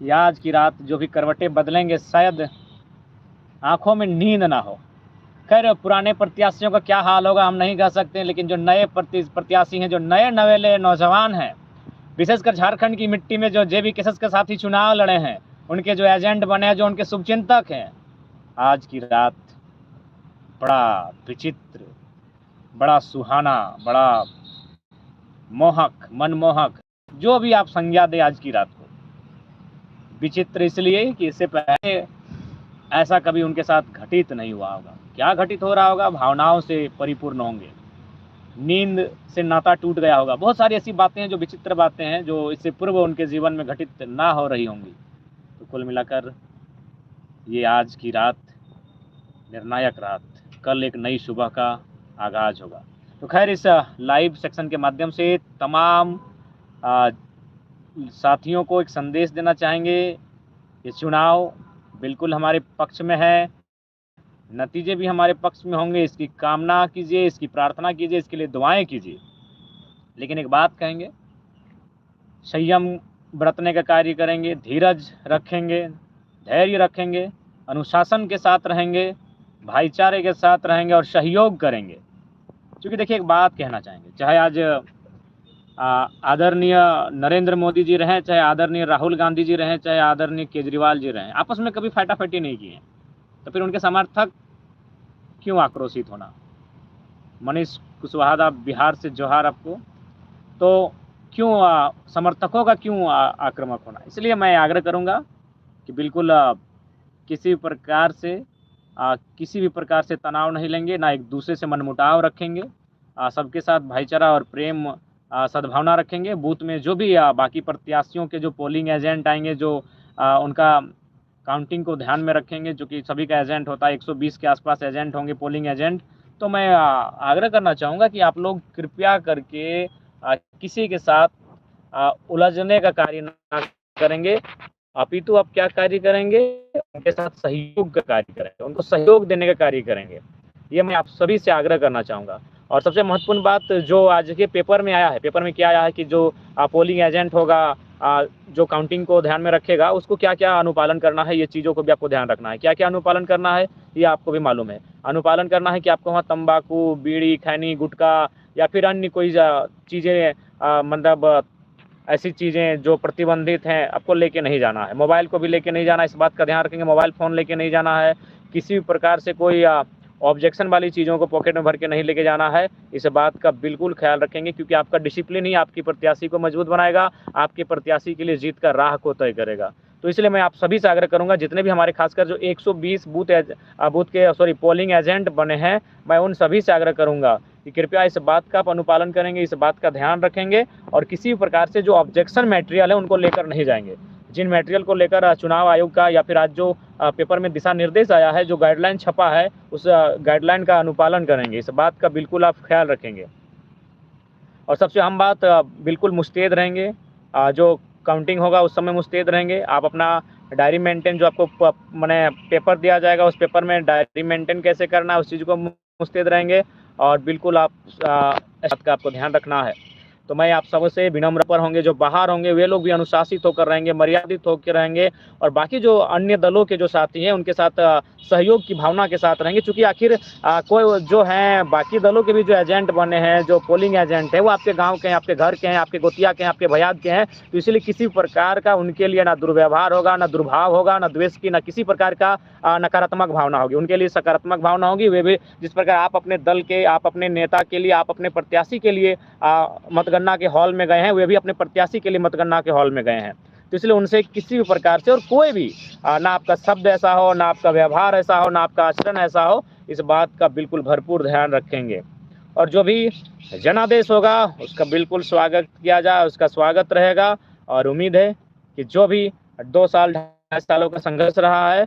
कि आज की रात जो भी करवटें बदलेंगे शायद आंखों में नींद ना हो। खैर पुराने प्रत्याशियों का क्या हाल होगा हम नहीं कह सकते, लेकिन जो नए प्रत्याशी हैं, जो नए नवेले नौजवान हैं, विशेषकर झारखंड की मिट्टी में जो जेबी केसस के साथ ही चुनाव लड़े हैं, उनके जो एजेंट बने हैं, जो उनके शुभचिंतक हैं, आज की रात बड़ा विचित्र, बड़ा सुहाना, बड़ा मोहक, मनमोहक, जो भी आप संज्ञा दे आज की रात को। विचित्र इसलिए कि इससे पहले ऐसा कभी उनके साथ घटित नहीं हुआ होगा। क्या घटित हो रहा होगा? भावनाओं से परिपूर्ण होंगे, नींद से नाता टूट गया होगा। बहुत सारी ऐसी बातें हैं, जो विचित्र बातें हैं, जो इससे पूर्व उनके जीवन में घटित ना हो रही होंगी। तो कुल मिलाकर ये आज की रात निर्णायक रात, कल एक नई सुबह का आगाज होगा। तो खैर इस लाइव सेक्शन के माध्यम से तमाम साथियों को एक संदेश देना चाहेंगे। ये चुनाव बिल्कुल हमारे पक्ष में है, नतीजे भी हमारे पक्ष में होंगे। इसकी कामना कीजिए, इसकी प्रार्थना कीजिए, इसके लिए दुआएं कीजिए। लेकिन एक बात कहेंगे, संयम बरतने का कार्य करेंगे, धीरज रखेंगे, धैर्य रखेंगे, अनुशासन के साथ रहेंगे, भाईचारे के साथ रहेंगे और सहयोग करेंगे। क्योंकि देखिए एक बात कहना चाहेंगे, चाहे आज आदरणीय नरेंद्र मोदी जी रहें, चाहे आदरणीय राहुल गांधी जी रहें, चाहे आदरणीय केजरीवाल जी रहें, आपस में कभी फाटाफाटी नहीं की है, तो फिर उनके समर्थक क्यों आक्रोशित होना? मनीष कुशवाहा बिहार से जोहार आपको, तो क्यों समर्थकों का क्यों आक्रामक होना? इसलिए मैं आग्रह करूंगा कि बिल्कुल किसी भी प्रकार से तनाव नहीं लेंगे, ना एक दूसरे से मनमुटाव रखेंगे, सबके साथ भाईचारा और प्रेम सद्भावना रखेंगे। बूथ में जो भी बाकी प्रत्याशियों के जो पोलिंग एजेंट आएंगे, जो उनका काउंटिंग को ध्यान में रखेंगे, जो कि सभी का एजेंट होता है, 120 के आसपास एजेंट होंगे, पोलिंग एजेंट। तो मैं आग्रह करना चाहूँगा कि आप लोग कृपया करके किसी के साथ उलझने का कार्य ना करेंगे, अपितु आप क्या कार्य करेंगे? उनके साथ सहयोग का कार्य करेंगे, उनको सहयोग देने का कार्य करेंगे। ये मैं आप सभी से आग्रह करना चाहूँगा। और सबसे महत्वपूर्ण बात जो आज के पेपर में आया है, पेपर में क्या आया है कि जो पोलिंग एजेंट होगा, जो काउंटिंग को ध्यान में रखेगा, उसको क्या क्या अनुपालन करना है, ये चीज़ों को भी आपको ध्यान रखना है। क्या क्या अनुपालन करना है ये आपको भी मालूम है। अनुपालन करना है कि आपको वहाँ तंबाकू, बीड़ी, खैनी, गुटखा या फिर अन्य कोई चीज़ें, मतलब ऐसी चीज़ें जो प्रतिबंधित हैं, आपको लेके नहीं जाना है। मोबाइल को भी लेके नहीं जाना है, इस बात का ध्यान रखेंगे। मोबाइल फ़ोन लेके नहीं जाना है, किसी भी प्रकार से कोई ऑब्जेक्शन वाली चीज़ों को पॉकेट में भर के नहीं लेके जाना है। इस बात का बिल्कुल ख्याल रखेंगे, क्योंकि आपका डिसिप्लिन ही आपकी प्रत्याशी को मजबूत बनाएगा, आपके प्रत्याशी के लिए जीत का राह को तय करेगा। तो इसलिए मैं आप सभी से आग्रह करूंगा, जितने भी हमारे खासकर जो 120 पोलिंग एजेंट बने हैं, मैं उन सभी से आग्रह करूंगा कि कृपया इस बात का आप अनुपालन करेंगे, इस बात का ध्यान रखेंगे और किसी भी प्रकार से जो ऑब्जेक्शन मटेरियल है उनको लेकर नहीं जाएंगे। जिन मटेरियल को लेकर चुनाव आयोग का या फिर आज जो पेपर में दिशा निर्देश आया है, जो गाइडलाइन छपा है, उस गाइडलाइन का अनुपालन करेंगे। इस बात का बिल्कुल आप ख्याल रखेंगे। और सबसे अहम बात, बिल्कुल मुस्तैद रहेंगे। जो काउंटिंग होगा उस समय मुस्तैद रहेंगे। आप अपना डायरी मेंटेन, जो आपको मैंने पेपर दिया जाएगा, उस पेपर में डायरी मेंटेन कैसे करना है, उस चीज़ को मुस्तैद रहेंगे। और बिल्कुल आप इस बात का आपको ध्यान रखना है। तो मैं आप सबसे विनम्र पर होंगे, जो बाहर होंगे वे लोग भी अनुशासित होकर रहेंगे, मर्यादित होकर रहेंगे। और बाकी जो अन्य दलों के जो साथी हैं उनके साथ सहयोग की भावना के साथ रहेंगे, क्योंकि आखिर कोई जो हैं बाकी दलों के भी जो एजेंट बने हैं, जो पोलिंग एजेंट हैं, वो आपके गांव के हैं, आपके घर के हैं, आपके गोतिया के हैं, आपके भयाद के हैं। तो इसलिए किसी प्रकार का उनके लिए ना दुर्व्यवहार होगा, ना दुर्भाव होगा, ना द्वेष की, ना किसी प्रकार का नकारात्मक भावना होगी। उनके लिए सकारात्मक भावना होगी। वे भी जिस प्रकार आप अपने दल के, आप अपने नेता के लिए, आप अपने प्रत्याशी के लिए मतगणना के हॉल में गए हैं, वे भी अपने प्रत्याशी के लिए मतगणना के हॉल में गए हैं। तो इसलिए उनसे किसी भी प्रकार से और कोई भी ना आपका शब्द ऐसा हो, ना आपका व्यवहार ऐसा हो, ना आपका आचरण ऐसा हो, इस बात का बिल्कुल भरपूर ध्यान रखेंगे। और जो भी जनादेश होगा उसका बिल्कुल स्वागत किया जाए, उसका स्वागत रहेगा। और उम्मीद है कि जो भी 2 साल 2.5 सालों का संघर्ष रहा है,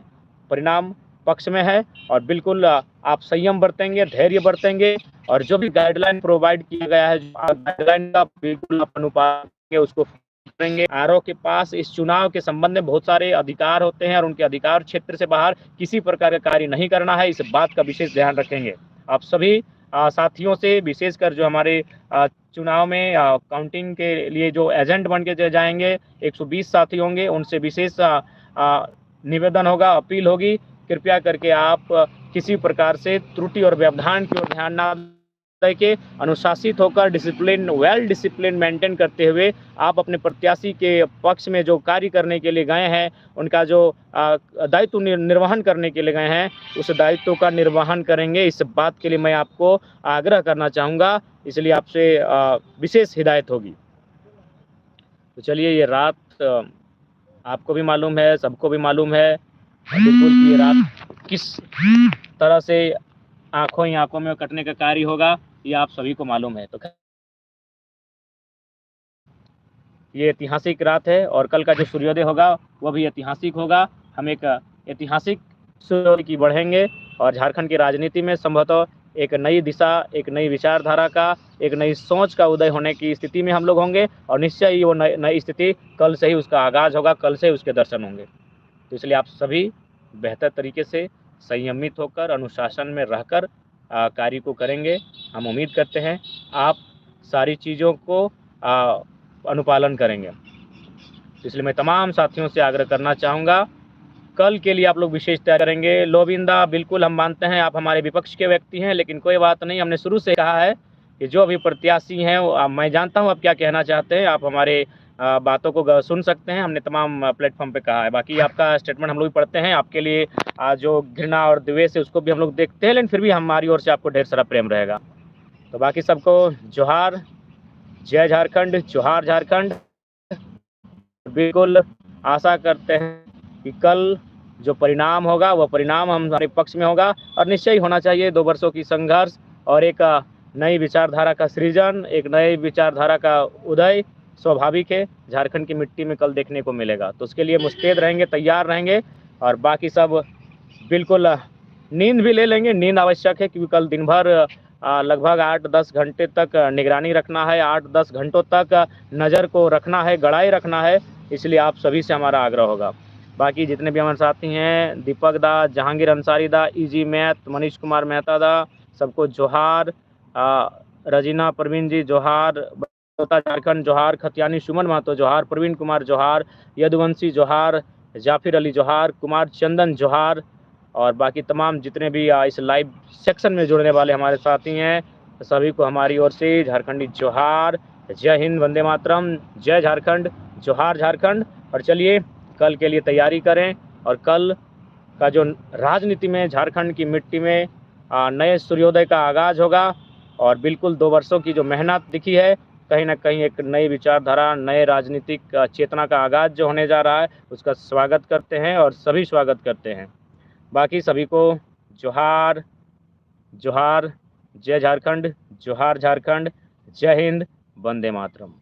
परिणाम पक्ष में है। और बिल्कुल आप संयम बरतेंगे, धैर्य बरतेंगे और जो भी गाइडलाइन प्रोवाइड किया गया है, गाइडलाइन का बिल्कुल आप अनुपालन उसको करेंगे। आरओ के पास इस चुनाव के संबंध में बहुत सारे अधिकार होते हैं और उनके अधिकार क्षेत्र से बाहर किसी प्रकार का कार्य नहीं करना है। इस बात का विशेष ध्यान रखेंगे। आप सभी साथियों से, विशेषकर जो हमारे चुनाव में काउंटिंग के लिए जो एजेंट बन के जाएंगे 120 साथी होंगे, उनसे विशेष निवेदन होगा, अपील होगी, कृपया करके आप किसी प्रकार से त्रुटि और व्यवधान की ओर ध्यान ना के अनुशासित होकर वेल डिसिप्लिन मेंटेन करते हुए आप अपने प्रत्याशी के पक्ष में जो कार्य करने के लिए गए हैं, उनका जो दायित्व निर्वहन करने के लिए गए हैं, उस दायित्व का निर्वहन करेंगे। इस बात के लिए मैं आपको आग्रह करना चाहूँगा, इसलिए आपसे विशेष हिदायत होगी। तो चलिए, ये रात आपको भी मालूम है, सबको भी मालूम है बिल्कुल कि ये रात किस तरह से आंखों ही आंखों में कटने का कार्य होगा, ये आप सभी को मालूम है। तो ये ऐतिहासिक रात है और कल का जो सूर्योदय होगा वो भी ऐतिहासिक होगा। हम एक ऐतिहासिक सूर्योदय की बढ़ेंगे और झारखंड की राजनीति में संभवतः एक नई दिशा, एक नई विचारधारा का, एक नई सोच का उदय होने की स्थिति में हम लोग होंगे और निश्चय ही वो नई स्थिति कल से ही उसका आगाज़ होगा, कल से उसके दर्शन होंगे। तो इसलिए आप सभी बेहतर तरीके से संयमित होकर, अनुशासन में रहकर कार्य को करेंगे। हम उम्मीद करते हैं आप सारी चीज़ों को अनुपालन करेंगे। इसलिए मैं तमाम साथियों से आग्रह करना चाहूँगा, कल के लिए आप लोग विशेष तैयारी करेंगे। लोबिंदा, बिल्कुल हम मानते हैं आप हमारे विपक्ष के व्यक्ति हैं, लेकिन कोई बात नहीं, हमने शुरू से कहा है कि जो भी प्रत्याशी हैं, मैं जानता हूँ आप क्या कहना चाहते हैं, आप हमारे बातों को सुन सकते हैं, हमने तमाम प्लेटफॉर्म पे कहा है। बाकी आपका स्टेटमेंट हम लोग भी पढ़ते हैं, आपके लिए जो घृणा और द्वेष है उसको भी हम लोग देखते हैं, लेकिन फिर भी हमारी ओर से आपको ढेर सारा प्रेम रहेगा। तो बाकी सबको जोहार, जय झारखंड, जोहार झारखंड। बिल्कुल आशा करते हैं कि कल जो परिणाम होगा वो परिणाम हमारे पक्ष में होगा और निश्चय होना चाहिए। 2 वर्षों की संघर्ष और एक नई विचारधारा का सृजन, एक नई विचारधारा का उदय स्वाभाविक है, झारखंड की मिट्टी में कल देखने को मिलेगा। तो उसके लिए मुस्तैद रहेंगे, तैयार रहेंगे और बाकी सब बिल्कुल नींद भी ले लेंगे। नींद आवश्यक है क्योंकि कल दिन भर लगभग 8-10 घंटे तक निगरानी रखना है, 8-10 घंटों तक नज़र को रखना है, गड़ाई रखना है, इसलिए आप सभी से हमारा आग्रह होगा। बाकी जितने भी हमारे साथी हैं, दीपक दा, जहांगीर अंसारी दा, ईजी मैथ, मनीष कुमार मेहता दा, सबको जोहार। रजीना परवीन जी जोहार, झारखंड जोहार, खतियानी सुमन महतो जोहार, प्रवीण कुमार जोहार, यदुवंशी जोहार, जाफिर अली जोहार, कुमार चंदन जोहार और बाकी तमाम जितने भी इस लाइव सेक्शन में जुड़ने वाले हमारे साथी हैं, सभी को हमारी ओर से झारखंडी जोहार। जय हिंद, वंदे मातरम, जय झारखंड, जोहार झारखंड। और चलिए कल के लिए तैयारी करें और कल का जो राजनीति में झारखंड की मिट्टी में नए सूर्योदय का आगाज़ होगा और बिल्कुल 2 वर्षों की जो मेहनत दिखी है, कहीं ना कहीं एक नई विचारधारा, नए राजनीतिक चेतना का आगाज़ जो होने जा रहा है, उसका स्वागत करते हैं और सभी स्वागत करते हैं। बाकी सभी को जोहार, जोहार, जय झारखंड, जोहार झारखंड, जय हिंद, वंदे मातरम।